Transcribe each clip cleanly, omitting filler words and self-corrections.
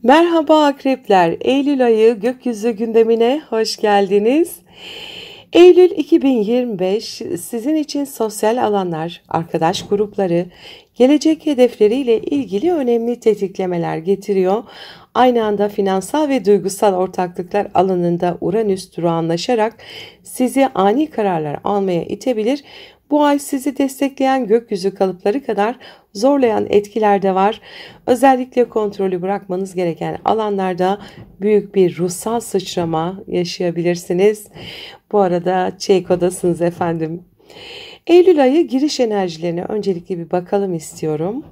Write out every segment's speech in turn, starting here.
Merhaba akrepler, Eylül ayı gökyüzü gündemine hoş geldiniz. Eylül 2025 sizin için sosyal alanlar, arkadaş grupları, gelecek hedefleriyle ilgili önemli tetiklemeler getiriyor. Aynı anda finansal ve duygusal ortaklıklar alanında Uranüs durağanlaşarak sizi ani kararlar almaya itebilir. Bu ay sizi destekleyen gökyüzü kalıpları kadar zorlayan etkiler de var. Özellikle kontrolü bırakmanız gereken alanlarda büyük bir ruhsal sıçrama yaşayabilirsiniz. Bu arada Çeyko'dasınız efendim. Eylül ayı giriş enerjilerine öncelikle bir bakalım istiyorum.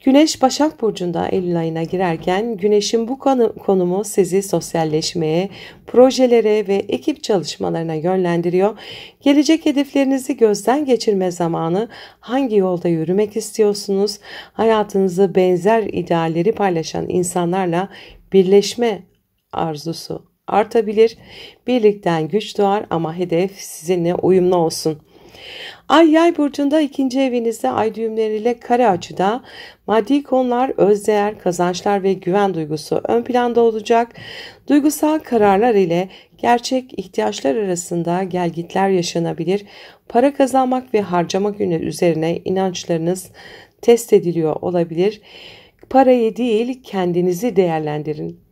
Güneş Başak Burcu'nda Eylül ayına girerken Güneş'in bu konumu sizi sosyalleşmeye, projelere ve ekip çalışmalarına yönlendiriyor. Gelecek hedeflerinizi gözden geçirme zamanı. Hangi yolda yürümek istiyorsunuz? Hayatınızı benzer idealleri paylaşan insanlarla birleşme arzusu artabilir. Birlikten güç doğar ama hedef sizinle uyumlu olsun. Ay Yay burcunda ikinci evinizde ay düğümleriyle kare açıda maddi konular, özdeğer, kazançlar ve güven duygusu ön planda olacak. Duygusal kararlar ile gerçek ihtiyaçlar arasında gelgitler yaşanabilir. Para kazanmak ve harcamak üzerine inançlarınız test ediliyor olabilir. Parayı değil kendinizi değerlendirin.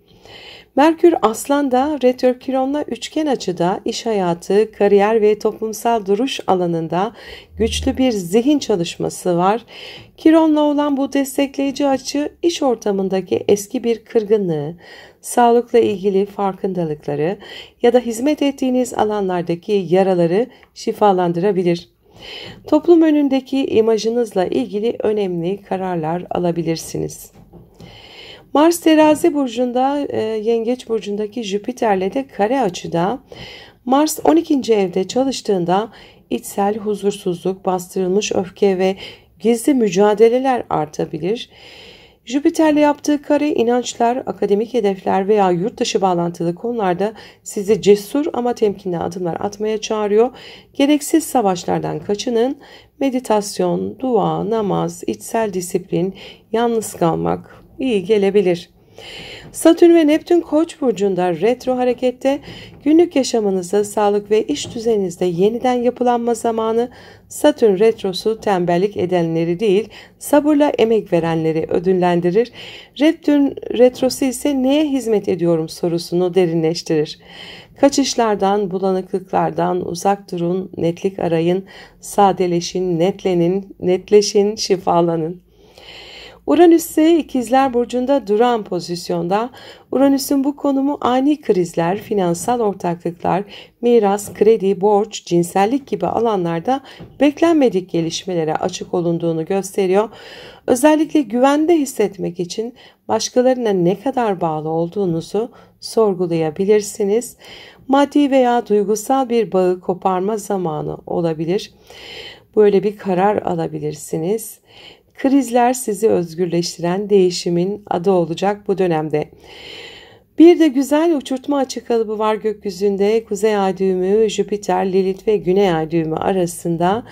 Merkür Aslan'da retro Kiron'la üçgen açıda iş hayatı, kariyer ve toplumsal duruş alanında güçlü bir zihin çalışması var. Kiron'la olan bu destekleyici açı iş ortamındaki eski bir kırgınlığı, sağlıkla ilgili farkındalıkları ya da hizmet ettiğiniz alanlardaki yaraları şifalandırabilir. Toplum önündeki imajınızla ilgili önemli kararlar alabilirsiniz. Mars Terazi burcunda, Yengeç burcundaki Jüpiter'le de kare açıda. Mars 12. evde çalıştığında içsel huzursuzluk, bastırılmış öfke ve gizli mücadeleler artabilir. Jüpiter'le yaptığı kare inançlar, akademik hedefler veya yurt dışı bağlantılı konularda sizi cesur ama temkinli adımlar atmaya çağırıyor. Gereksiz savaşlardan kaçının. Meditasyon, dua, namaz, içsel disiplin, yalnız kalmak iyi gelebilir. Satürn ve Neptün Koç burcunda retro harekette günlük yaşamınızda, sağlık ve iş düzeninizde yeniden yapılanma zamanı. Satürn retrosu tembellik edenleri değil, sabırla emek verenleri ödüllendirir. Neptün retrosu ise neye hizmet ediyorum sorusunu derinleştirir. Kaçışlardan, bulanıklıklardan uzak durun, netlik arayın, sadeleşin, netleşin, şifalanın. Uranüs ise İkizler Burcu'nda duran pozisyonda. Uranüs'ün bu konumu ani krizler, finansal ortaklıklar, miras, kredi, borç, cinsellik gibi alanlarda beklenmedik gelişmelere açık olunduğunu gösteriyor. Özellikle güvende hissetmek için başkalarına ne kadar bağlı olduğunuzu sorgulayabilirsiniz. Maddi veya duygusal bir bağı koparma zamanı olabilir. Böyle bir karar alabilirsiniz. Krizler sizi özgürleştiren değişimin adı olacak bu dönemde. Bir de güzel uçurtma açık kalıbı var gökyüzünde. Kuzey ay düğümü, Jüpiter, Lilith ve Güney ay düğümü arasında.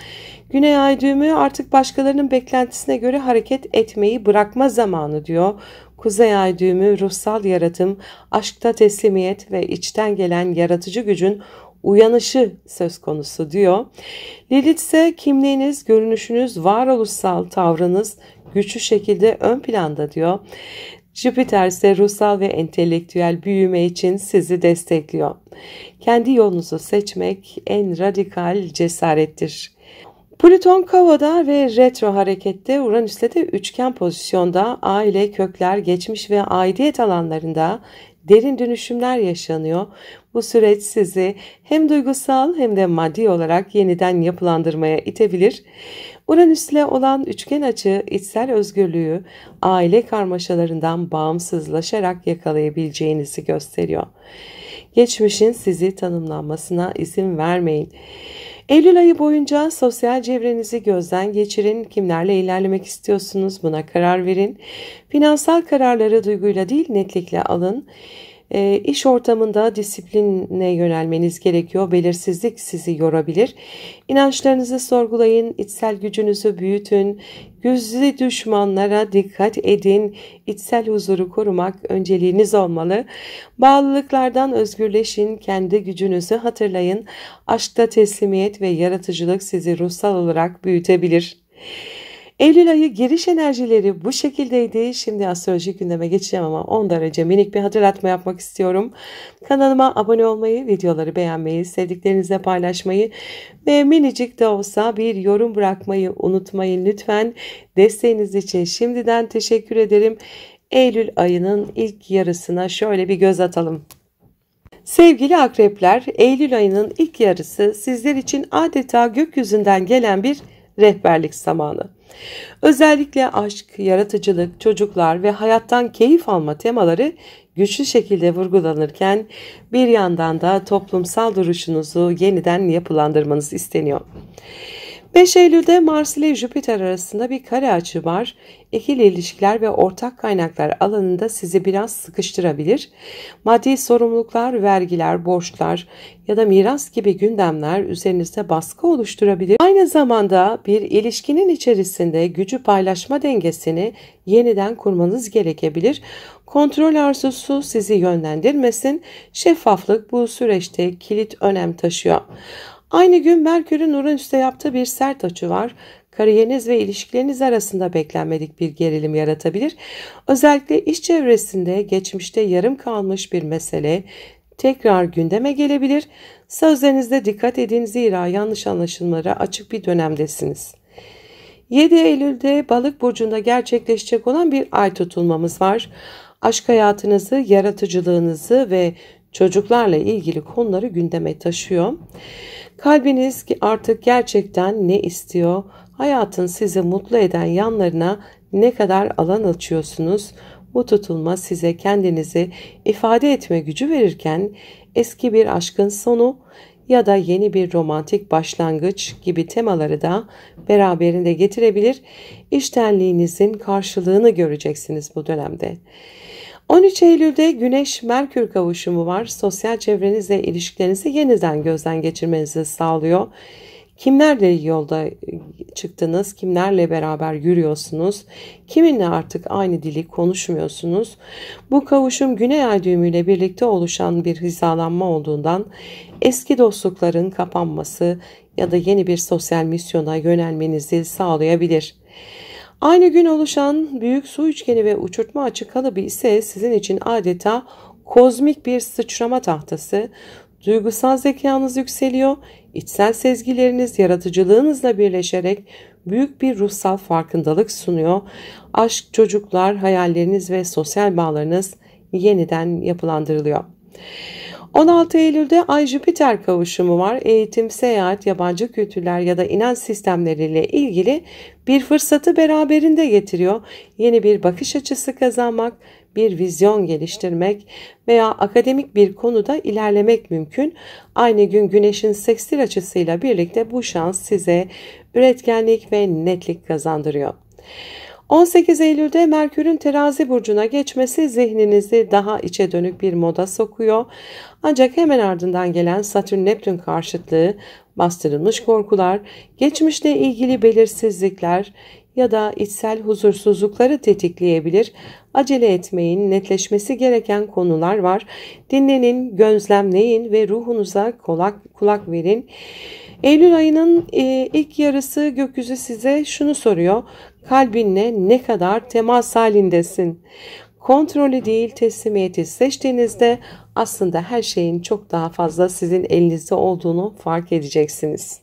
Güney ay düğümü artık başkalarının beklentisine göre hareket etmeyi bırakma zamanı diyor. Kuzey ay düğümü ruhsal yaratım, aşkta teslimiyet ve içten gelen yaratıcı gücün uyanışı söz konusu diyor. Lilith ise kimliğiniz, görünüşünüz, varoluşsal tavrınız güçlü şekilde ön planda diyor. Jüpiter ise ruhsal ve entelektüel büyüme için sizi destekliyor. Kendi yolunuzu seçmek en radikal cesarettir. Plüton Kova'da ve retro harekette, Uranüs'le de üçgen pozisyonda. Aile, kökler, geçmiş ve aidiyet alanlarında derin dönüşümler yaşanıyor. Bu süreç sizi hem duygusal hem de maddi olarak yeniden yapılandırmaya itebilir. Uranüs'le olan üçgen açı içsel özgürlüğü aile karmaşalarından bağımsızlaşarak yakalayabileceğinizi gösteriyor. Geçmişin sizi tanımlanmasına izin vermeyin. Eylül ayı boyunca sosyal çevrenizi gözden geçirin. Kimlerle ilerlemek istiyorsunuz? Buna karar verin. Finansal kararları duyguyla değil netlikle alın. İş ortamında disipline yönelmeniz gerekiyor. Belirsizlik sizi yorabilir. İnançlarınızı sorgulayın, içsel gücünüzü büyütün. Gizli düşmanlara dikkat edin. İçsel huzuru korumak önceliğiniz olmalı. Bağlılıklardan özgürleşin, kendi gücünüzü hatırlayın. Aşkta teslimiyet ve yaratıcılık sizi ruhsal olarak büyütebilir. Eylül ayı giriş enerjileri bu şekildeydi. Şimdi astrolojik gündeme geçeceğim ama ondan önce minik bir hatırlatma yapmak istiyorum. Kanalıma abone olmayı, videoları beğenmeyi, sevdiklerinizle paylaşmayı ve minicik de olsa bir yorum bırakmayı unutmayın lütfen. Desteğiniz için şimdiden teşekkür ederim. Eylül ayının ilk yarısına şöyle bir göz atalım. Sevgili akrepler, Eylül ayının ilk yarısı sizler için adeta gökyüzünden gelen bir rehberlik zamanı. Özellikle aşk, yaratıcılık, çocuklar ve hayattan keyif alma temaları güçlü şekilde vurgulanırken bir yandan da toplumsal duruşunuzu yeniden yapılandırmanız isteniyor. 5 Eylül'de Mars ile Jüpiter arasında bir kare açı var. İkili ilişkiler ve ortak kaynaklar alanında sizi biraz sıkıştırabilir. Maddi sorumluluklar, vergiler, borçlar ya da miras gibi gündemler üzerinizde baskı oluşturabilir. Aynı zamanda bir ilişkinin içerisinde gücü paylaşma dengesini yeniden kurmanız gerekebilir. Kontrol arzusu sizi yönlendirmesin. Şeffaflık bu süreçte kilit önem taşıyor. Aynı gün Merkür'ün Uranüs'te yaptığı bir sert açı var. Kariyeriniz ve ilişkileriniz arasında beklenmedik bir gerilim yaratabilir. Özellikle iş çevresinde geçmişte yarım kalmış bir mesele tekrar gündeme gelebilir. Sözlerinizde dikkat edin, zira yanlış anlaşılmalara açık bir dönemdesiniz. 7 Eylül'de Balık burcunda gerçekleşecek olan bir ay tutulmamız var. Aşk hayatınızı, yaratıcılığınızı ve çocuklarla ilgili konuları gündeme taşıyor. Kalbiniz artık gerçekten ne istiyor? Hayatın sizi mutlu eden yanlarına ne kadar alan açıyorsunuz? Bu tutulma size kendinizi ifade etme gücü verirken eski bir aşkın sonu ya da yeni bir romantik başlangıç gibi temaları da beraberinde getirebilir. İştenliğinizin karşılığını göreceksiniz bu dönemde. 13 Eylül'de Güneş-Merkür kavuşumu var. Sosyal çevrenizle ilişkilerinizi yeniden gözden geçirmenizi sağlıyor. Kimlerle yolda çıktınız? Kimlerle beraber yürüyorsunuz? Kiminle artık aynı dili konuşmuyorsunuz? Bu kavuşum Güney Ay düğümüyle birlikte oluşan bir hizalanma olduğundan eski dostlukların kapanması ya da yeni bir sosyal misyona yönelmenizi sağlayabilir. Aynı gün oluşan büyük su üçgeni ve uçurtma açı kalıbı ise sizin için adeta kozmik bir sıçrama tahtası. Duygusal zekanız yükseliyor, içsel sezgileriniz yaratıcılığınızla birleşerek büyük bir ruhsal farkındalık sunuyor. Aşk, çocuklar, hayalleriniz ve sosyal bağlarınız yeniden yapılandırılıyor. 16 Eylül'de Ay-Jüpiter kavuşumu var. Eğitim, seyahat, yabancı kültürler ya da inanç sistemleriyle ilgili bir fırsatı beraberinde getiriyor. Yeni bir bakış açısı kazanmak, bir vizyon geliştirmek veya akademik bir konuda ilerlemek mümkün. Aynı gün Güneş'in sekstil açısıyla birlikte bu şans size üretkenlik ve netlik kazandırıyor. 18 Eylül'de Merkür'ün Terazi burcuna geçmesi zihninizi daha içe dönük bir moda sokuyor. Ancak hemen ardından gelen Satürn-Neptün karşıtlığı, bastırılmış korkular, geçmişle ilgili belirsizlikler ya da içsel huzursuzlukları tetikleyebilir. Acele etmeyin, netleşmesi gereken konular var. Dinlenin, gözlemleyin ve ruhunuza kulak verin. Eylül ayının ilk yarısı gökyüzü size şunu soruyor. Kalbinle ne kadar temas halindesin? Kontrolü değil teslimiyeti seçtiğinizde aslında her şeyin çok daha fazla sizin elinizde olduğunu fark edeceksiniz.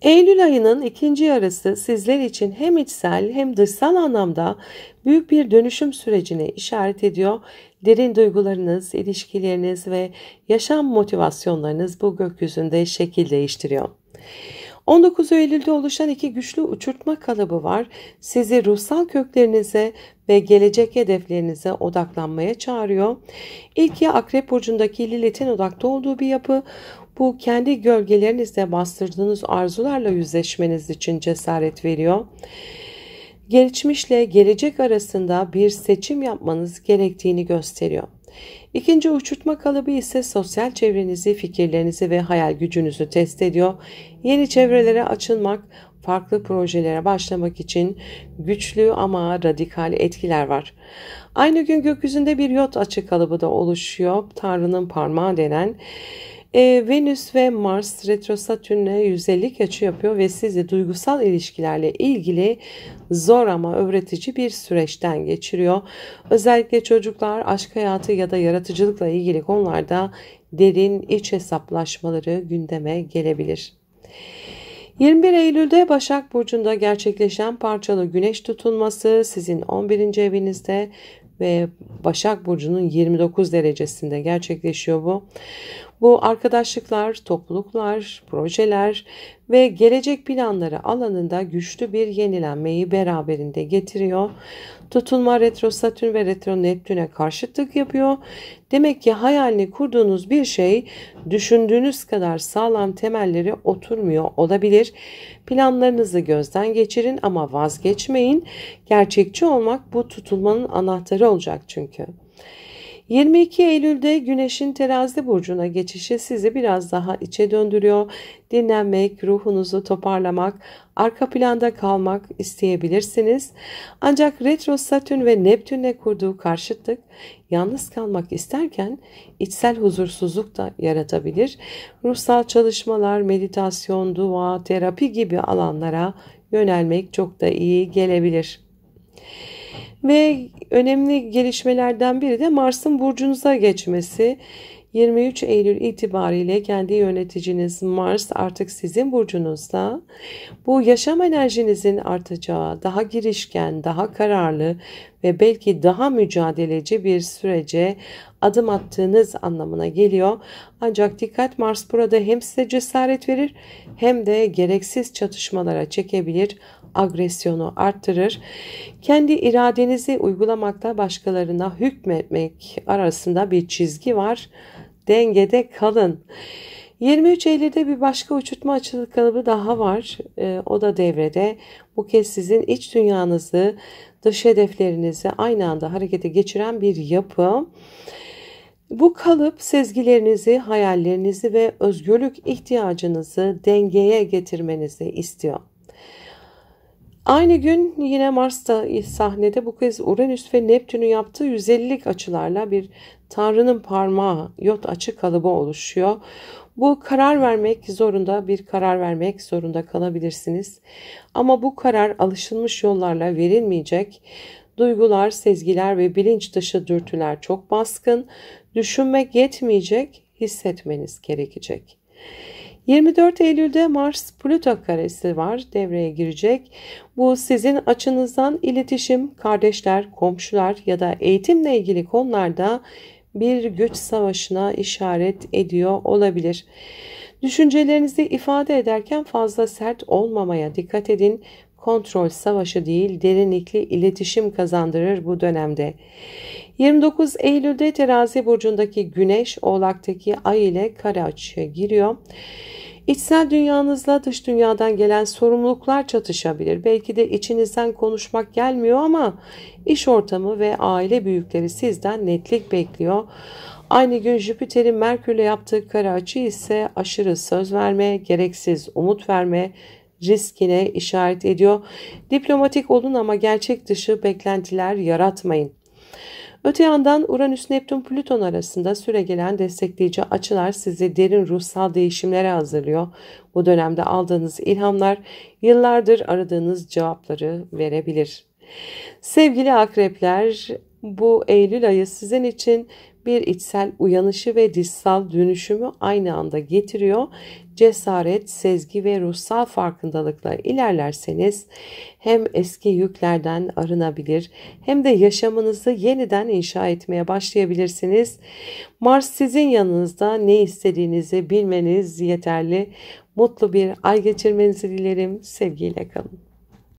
Eylül ayının ikinci yarısı sizler için hem içsel hem dışsal anlamda büyük bir dönüşüm sürecine işaret ediyor. Derin duygularınız, ilişkileriniz ve yaşam motivasyonlarınız bu gökyüzünde şekil değiştiriyor. 19 Eylül'de oluşan iki güçlü uçurtma kalıbı var. Sizi ruhsal köklerinize ve gelecek hedeflerinize odaklanmaya çağırıyor. İlki Akrep burcundaki Lilith'in odakta olduğu bir yapı. Bu kendi gölgelerinizde bastırdığınız arzularla yüzleşmeniz için cesaret veriyor. Geçmişle gelecek arasında bir seçim yapmanız gerektiğini gösteriyor. İkinci uçurtma kalıbı ise sosyal çevrenizi, fikirlerinizi ve hayal gücünüzü test ediyor. Yeni çevrelere açılmak, farklı projelere başlamak için güçlü ama radikal etkiler var. Aynı gün gökyüzünde bir yot açı kalıbı da oluşuyor. Tanrı'nın parmağı denen Venüs ve Mars retro Satürn'e 150 açı yapıyor ve sizi duygusal ilişkilerle ilgili zor ama öğretici bir süreçten geçiriyor. Özellikle çocuklar, aşk hayatı ya da yaratıcılıkla ilgili konularda derin iç hesaplaşmaları gündeme gelebilir. 21 Eylül'de Başak Burcu'nda gerçekleşen parçalı güneş tutulması sizin 11. evinizde ve Başak Burcu'nun 29 derecesinde gerçekleşiyor bu. Bu arkadaşlıklar, topluluklar, projeler ve gelecek planları alanında güçlü bir yenilenmeyi beraberinde getiriyor. Tutulma retro Satürn ve retro Neptün'e karşıtlık yapıyor. Demek ki hayalini kurduğunuz bir şey düşündüğünüz kadar sağlam temelleri oturmuyor olabilir. Planlarınızı gözden geçirin ama vazgeçmeyin. Gerçekçi olmak bu tutulmanın anahtarı olacak çünkü. 22 Eylül'de Güneş'in Terazi burcuna geçişi sizi biraz daha içe döndürüyor. Dinlenmek, ruhunuzu toparlamak, arka planda kalmak isteyebilirsiniz. Ancak retro Satürn ve Neptün'le kurduğu karşıtlık yalnız kalmak isterken içsel huzursuzluk da yaratabilir. Ruhsal çalışmalar, meditasyon, dua, terapi gibi alanlara yönelmek çok da iyi gelebilir. Ve önemli gelişmelerden biri de Mars'ın burcunuza geçmesi. 23 Eylül itibariyle kendi yöneticiniz Mars artık sizin burcunuzda. Bu yaşam enerjinizin artacağı, daha girişken, daha kararlı ve belki daha mücadeleci bir sürece adım attığınız anlamına geliyor. Ancak dikkat, Mars burada hem size cesaret verir hem de gereksiz çatışmalara çekebilir, agresyonu arttırır. Kendi iradenizi uygulamakla başkalarına hükmetmek arasında bir çizgi var. Dengede kalın. 23 Eylül'de bir başka uçurtma açılı kalıbı daha var. O da devrede. Bu kez sizin iç dünyanızı, dış hedeflerinizi aynı anda harekete geçiren bir yapı. Bu kalıp sezgilerinizi, hayallerinizi ve özgürlük ihtiyacınızı dengeye getirmenizi istiyor. Aynı gün yine Mars'ta sahnede, bu kez Uranüs ve Neptün'ün yaptığı 150'lik açılarla bir Tanrı'nın parmağı yot açı kalıbı oluşuyor. Bu bir karar vermek zorunda kalabilirsiniz. Ama bu karar alışılmış yollarla verilmeyecek. Duygular, sezgiler ve bilinç dışı dürtüler çok baskın. Düşünmek yetmeyecek, hissetmeniz gerekecek. 24 Eylül'de Mars-Plüto karesi var, devreye girecek. Bu sizin açınızdan iletişim, kardeşler, komşular ya da eğitimle ilgili konularda bir güç savaşına işaret ediyor olabilir. Düşüncelerinizi ifade ederken fazla sert olmamaya dikkat edin. Kontrol savaşı değil, derinlikli iletişim kazandırır bu dönemde. 29 Eylül'de Terazi burcundaki Güneş Oğlak'taki Ay ile kare açıya giriyor. İçsel dünyanızla dış dünyadan gelen sorumluluklar çatışabilir. Belki de içinizden konuşmak gelmiyor ama iş ortamı ve aile büyükleri sizden netlik bekliyor. Aynı gün Jüpiter'in Merkür'le yaptığı kare açı ise aşırı söz verme, gereksiz umut verme riskine işaret ediyor. Diplomatik olun ama gerçek dışı beklentiler yaratmayın. Öte yandan Uranüs-Neptün-Plüton arasında süregelen destekleyici açılar sizi derin ruhsal değişimlere hazırlıyor. Bu dönemde aldığınız ilhamlar yıllardır aradığınız cevapları verebilir. Sevgili akrepler, bu Eylül ayı sizin için bir içsel uyanışı ve dışsal dönüşümü aynı anda getiriyor. Cesaret, sezgi ve ruhsal farkındalıkla ilerlerseniz hem eski yüklerden arınabilir hem de yaşamınızı yeniden inşa etmeye başlayabilirsiniz. Mars sizin yanınızda, ne istediğinizi bilmeniz yeterli. Mutlu bir ay geçirmenizi dilerim. Sevgiyle kalın.